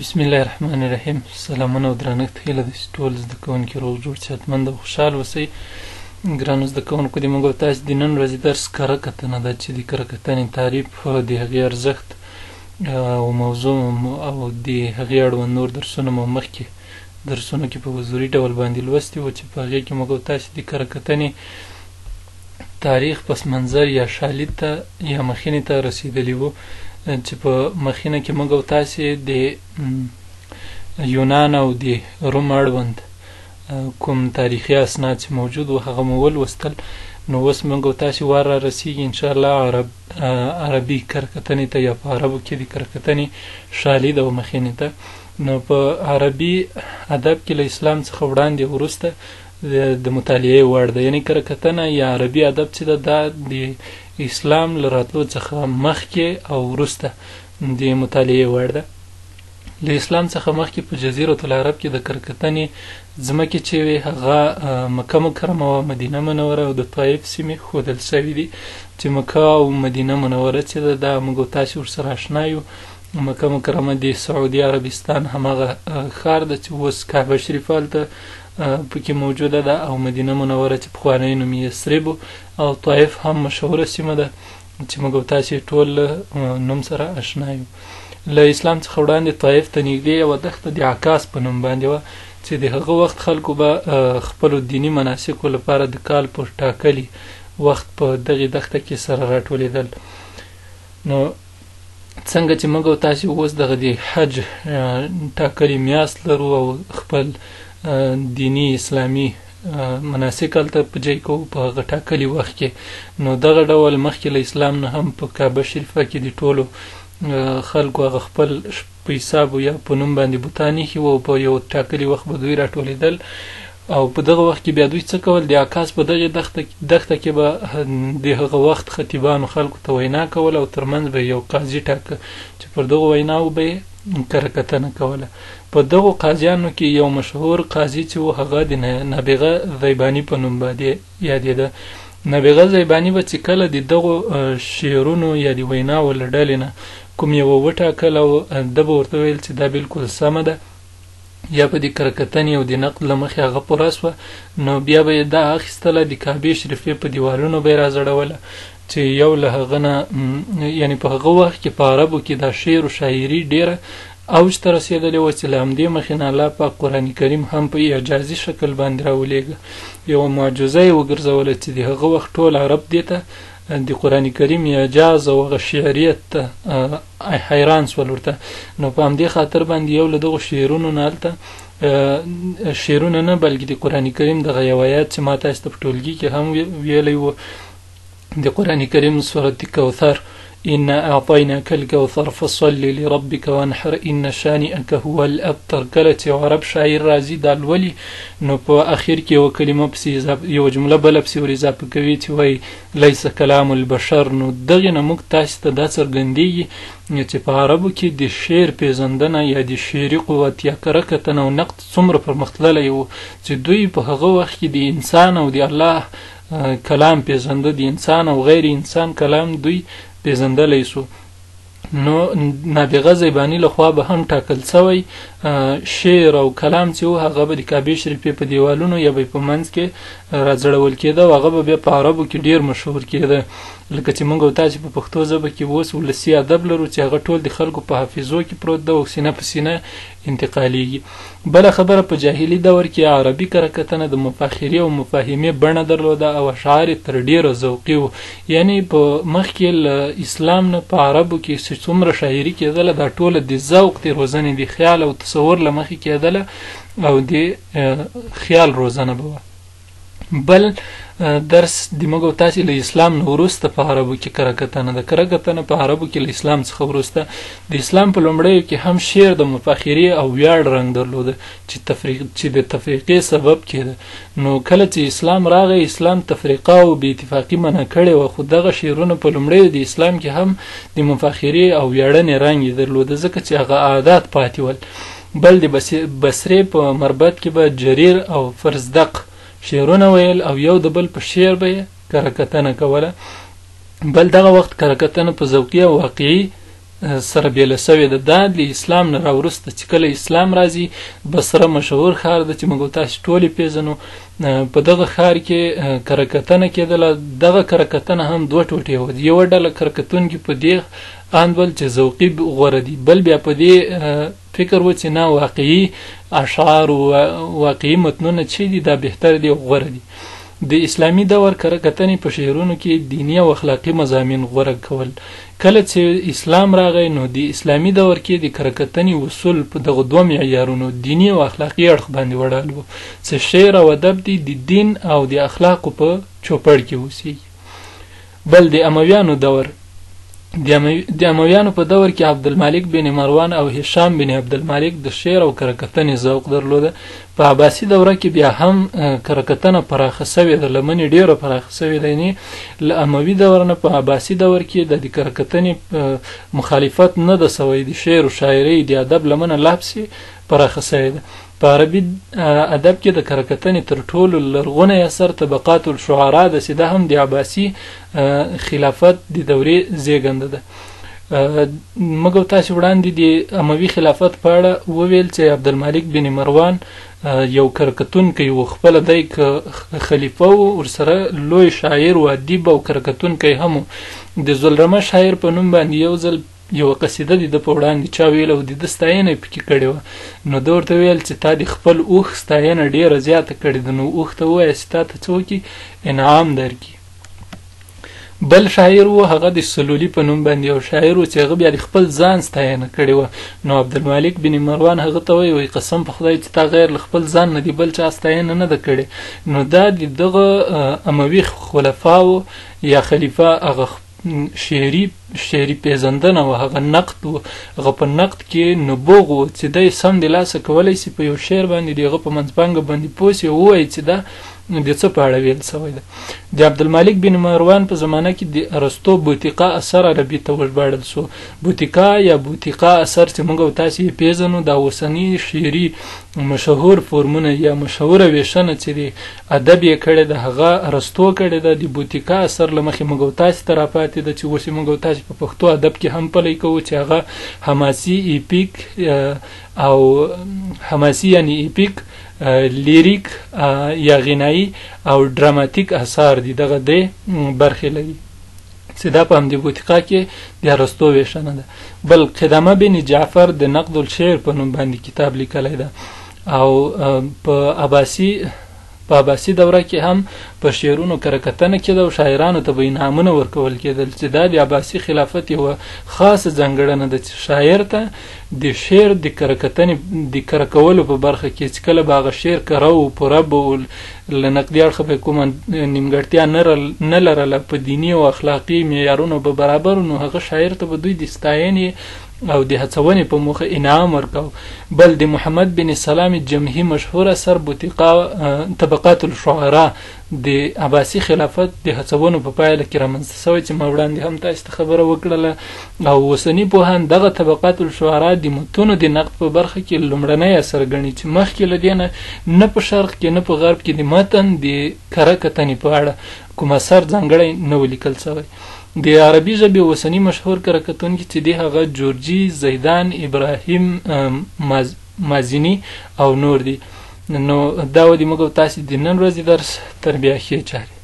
بسم الله الرحمن الرحیم. سلامونه او درنښت هیله ده چې ټول زده کوونکي روغ جوړ صحتمند او خوشحال اوسئ. ګرانو زده کوونکو، د موږ او تاسو د نن ورځې درس کره کتنه ده چې د کره کتنې تعریف، د هغې ارزښت او موضوع او د هغې اړوند نور درسونه مو مخکې درسونو کې په حضوري ډول باندې لوستي وو چې په هغې کې موږ او تاسو د کره کتنې تاریخ، پس منظر یا شالید ته یا مخینې ته رسېدلي وو چې په مخینه کې موږ او تاسې د یونان او د روم اړوند کوم تاریخي اسناد چې موجود و هغه مو ولوستل. نو اوس موږ او تاسې وار را رسېږي انشاءالله عربي کره کتنې ته یا په عربو کې د کره کتنې شالید او مخینې ته. نو په عربي ادب کې له اسلام څخه وړاندې وروسته د مطالعې وړ ده، یعنې کره کتنه یا عربي ادب چې ده دا د اسلام له راتلو څخه مخکې او وروسته د مطالعې وړ ده. له اسلام څخه مخکې په جزیرة العرب کې د کره کتنې ځمکې چې وې هغه مکه مکرمه او مدینه منوره او د طایف سیمې ښودل سوي دي چې مکه او مدینه منوره چې ده دا موږ او تاسې ورسره اشنا یو. مکه مکرمه د سعودي عربستان هماغه ښار ده چې اوس کعبه شریفه هلته پکې موجوده ده، او مدینه منوره چې پخوانی نوم یې یثرب او طایف هم مشهوره سیمه ده چې موږ او تاسې ټول نوم سره اشنا یو. له اسلام څخه وړاندې طایف ته نږدې یوه دښته د عکاس په نوم باندې وه چې د هغه وخت خلکو به خپلو دیني مناسکو لپاره د کال په ټاکلي وخت په دغې دښته کې سره راټولېدل. نو څنګه چې موږ او تاسې اوس دغه د حج ټاکلي میاشت لرو او خپل دینی اسلامي مناسک هلته په جای کوو په هغه ټاکلي وخت کې، نو دغه ډول مخکې له اسلام نه هم په کعبه شریفه کې د ټولو خلکو هغه خپل په حساب یا په نوم باندې بوتان ایښي وو، په یو ټاکلي وخت به دوی راټولېدل او په دغه وخت کې بیا دوی څه کول، د عکاس په دغې دښته کې به د هغه وخت خطیبانو خلکو ته وینا کول او ترمنځ به یو قاضي ټاکه چې پر دغو ویناو به یې کره کتنه کوله. په دغو قاضیانو کې یو مشهور قاضي چې و هغه د نابغه ذیباني په نوم باندې یادېده. نابغه ذیباني به چې کله د دغو شعرونو یا د ویناو له ډلې نه کوم یوه وټاکل او ده به ورته ویل چې دا بلکل سمه ده یا په د کره کتنې او د نقد له مخې هغه پوره سوه، نو بیا به یې دا اخیستله د کعبې شریفې په دیوالونو به یې راځړوله چې یو له هغه نه یعنې په هغه وخت کې په عربو کې دا شعر و شاعري ډېره اوج ته رسېدلې وه چې له همدې مخې نه الله پاک قرآن کریم هم په اعجازي شکل باندې راولېږه. یوه معجزه یې وګرځوله چې د هغه وخت ټول عرب دې ته د قرآن کریم اعجاز او هغه شعریت ته حیران سول ورته. نو په همدې خاطر باندې یو له دغو شعرونو نه هلته شعرونه نه بلکې د قرآن کریم دغه یو آیات چې ما تاسو ته په ټولګي کې هم ویلی و، د قرآن کریم سورة کوثر إنا أعطيناك الكوثر فصل لربك وانحر إن شانئك هو الأبتر. کله چې عرب شاعر راځي دا لولي نو په اخر کې یوه کلمه پسې یوه جمله بله پسې ور اضافه کوي چې وایي لیس کلام البشر. نو دغې نه موږ تاسې ته دا څرګندېږي چې په عربو کې د شعر پیژندنه یا د شعري قوت یا کره کتنه او نقد څومره پرمختللی و چې دوی په هغه وخت کې د انسان او د الله کلام پیژنده، د انسان او غیر انسان کلام دوی پیژندلی سو. نو نابغه ذیباني لخوا به هم ټاکل سوی شعر او کلام چې و هغه به د کعبې شریفې په دیوالونو یا به په منځ کې راځړول کېده او هغه به بیا په عربو کې ډېر مشهور کېده. لکه چې موږ او تاسې په پښتو ژبه کې اوس ولسي ادب لرو چې هغه ټول د خلکو په حافظو کې پروت ده او سینه په سینه انتقالیږي. بله خبره، په جاهلي دور کې عربي کره کتنه د مفاخرې او مفاهمې بڼه درلوده او اشعار یې تر ډېره ذوقي وو. یعنې په مخکې له اسلام نه په عربو کې چې څومره شاعري کېدله دا ټوله د ذوق د روزنې د خیال او تصور له مخې کېدله او د خیال روزنه به وه. بل درس د موږ او تاسې له اسلام نه وروسته په عربو کې کره کتنه ده. کره کتنه په عربو کې له اسلام څخه وروسته د اسلام په لومړیو کې هم شعر د مفاخرې او ویاړ رنګ درلوده چې د تفریقې سبب کېده. نو کله چې اسلام راغی اسلام تفریقه او بې اتفاقي منع کړې وه، خو دغه شعرونه په لومړیو د اسلام کې هم د مفاخرې او ویاړنې رنګ یې درلوده ځکه چې هغه عادات پاتې ول. بل د بصرې په مربط کې به جریر او فرزدق شعرونه ویل او یو د بل په شعر به یې کره کتنه کوله. بل دغه وخت کره کتنه په ذوقي او واقعي سره بیله سوې ده. دا د اسلام نه راوروسته چې کله اسلام راځي، بصره مشهور ښار ده چې موږ تاسې ټول یې پیژنو. په دغه ښار کې کره کتنه کېدله. دغه کره کتنه هم دوه ټوټې وه. یوه ډله کره کتونکي په دې اند ول چې ذوقي غوره دي، بل بیا په دې فکر و چې نه، واقعي اشعار و واقعي متنونه چې دي دا بهتر دي او غوره دي. د اسلامي دور کره کتنې په شعرونو کې دیني او اخلاقي مضامین غوره کول. کله چې اسلام راغی نو د اسلامي دور کې د کره کتنې اصول په دغه دوه معیارونو، دیني او اخلاقي اړخ باندې وړاندې وو چې شعر او ادب دي د دین او د اخلاقو په چوپړ کې اوسېږي. بل د امویانو دور، د امویانو په دور کې عبدالملک بن مروان او هشام بن عبدالملک د شعر او کره کتنې ذوق درلوده. په عباسي دوره کې بیا هم کره کتنه پراخه سوې ده، لمنې ډېره پراخه سوې ده. یعنې له اموي دور نه په عباسي دور کې د کره کتنې مخالفت نه ده سوی. د شعر و شاعرۍ د ادب لمنه لا پسې پراخه سوې ده. په عربي ادب کې د کره کتنې تر ټولو لرغونی اثر طبقات الشعراء ده چې دا هم د عباسي خلافت د دورې زیږنده ده. موږ تاسې وړاندې د اموي خلافت په اړه وویل چې عبدالملک بن مروان یو کره کتونکی و، خپله دی که خلیفه و، ورسره لوی شاعر و ادیب او کره کتونکی هم و. د ذوالرمه شاعر په نوم باندې یو ځل یوه قصیده د ده په وړاندې چا ویله او د ده ستاینه یې پکې کړې وه. نو ده ورته ویل چې تا د خپل اوښ ستاینه ډېره زیاته کړې ده، نو اوښ ته ووایه چې تا ته څه وکړي، انعام درکړي. بل شاعر و، هغه د سلولي په نوم باندې یو شاعر و چې هغه بیا د خپل ځان ستاینه کړې وه. نو عبدالملک بن مروان هغه ته وایي قسم په خدای چې تا غیر له خپل ځان نه د بل چا ستاینه نه ده کړې. نو دا د دغه اموي خلفاو یا خلیفه هغه شعري پیژندنه و، هغه نقد و. هغه په نقد کې نبوغ و چې دی سم د لاسه کولی شي په یو شعر باندې د هغه په منځپانګه باندې پوه شي او ووایي چې دا د څه په اړه ویل سوی ده. د عبدالملک بن مروان په زمانه کې د ارسطو بوتیقا اثر عربي ته وژباړل سو. بوتیقا یا بوتیقا اثر چې موږ او تاسې یې پیژنو، دا اوسني شعري مشهور فورمونه یا مشهوره ویشنه چې د ادب یې کړې ده هغه ارسطو کړې ده. د بوتیقا اثر له مخې موږ او تاسې ته راپاتې ده چې اوس یې موږ او تاسې په پښتو ادب کې هم پلی کوو چې هغه حماسي ایپیک او حماسي یعنی ایپیک، لیریک یا غنایی او ډراماتیک اثار دي. دغه درې برخې لري چې دا په همدې بوتیقا کې د ارسطو ویشنه ده. بل قدامه بن جعفر د نقد الشعر په نوم باندې کتاب لیکلی ده. او په عباسي دوره کې هم په شعرونو کره کتنه کېده او شاعرانو ته به انعامونه ورکول کېدل چې دا د عباسي خلافت یوه خاصه ځانګړنه ده چې شاعر ته د شعر د کره کتنې د کره کولو په برخه کې چې کله به هغه شعر کره و، پوره به و، له نقدي اړخه به کومه نیمګړتیا نه لرله، په دیني او اخلاقي معیارونو به برابر، نو هغه شاعر ته به دوی د ستاینې او د هڅونې په موخه انعام ورکاو. بل د محمد بن سلام جمهي مشهور اثر بوتیقا طبقات الشعراء د عباسي خلافت د هڅونو په پایله کې رامنځته سوی چې ما وړاندې هم تاسو ته خبره وکړله. او اوسني پوهان دغه طبقات الشعراء د متونو د نقد په برخه کې لومړنی اثر ګڼي چې مخکې له دې نه په شرق کې نه په غرب کې د متن د کره کتنې په اړه کوم اثر ځانګړی نه و لیکل سوی. د عربي ژبې اوسني مشهور کره کتونکي چې دی هغه جورجي، زیدان، ابراهیم مازیني او نور دي. نو دا و د موږ او تاسې د نن ورځې درس تر بیا ښې چارې.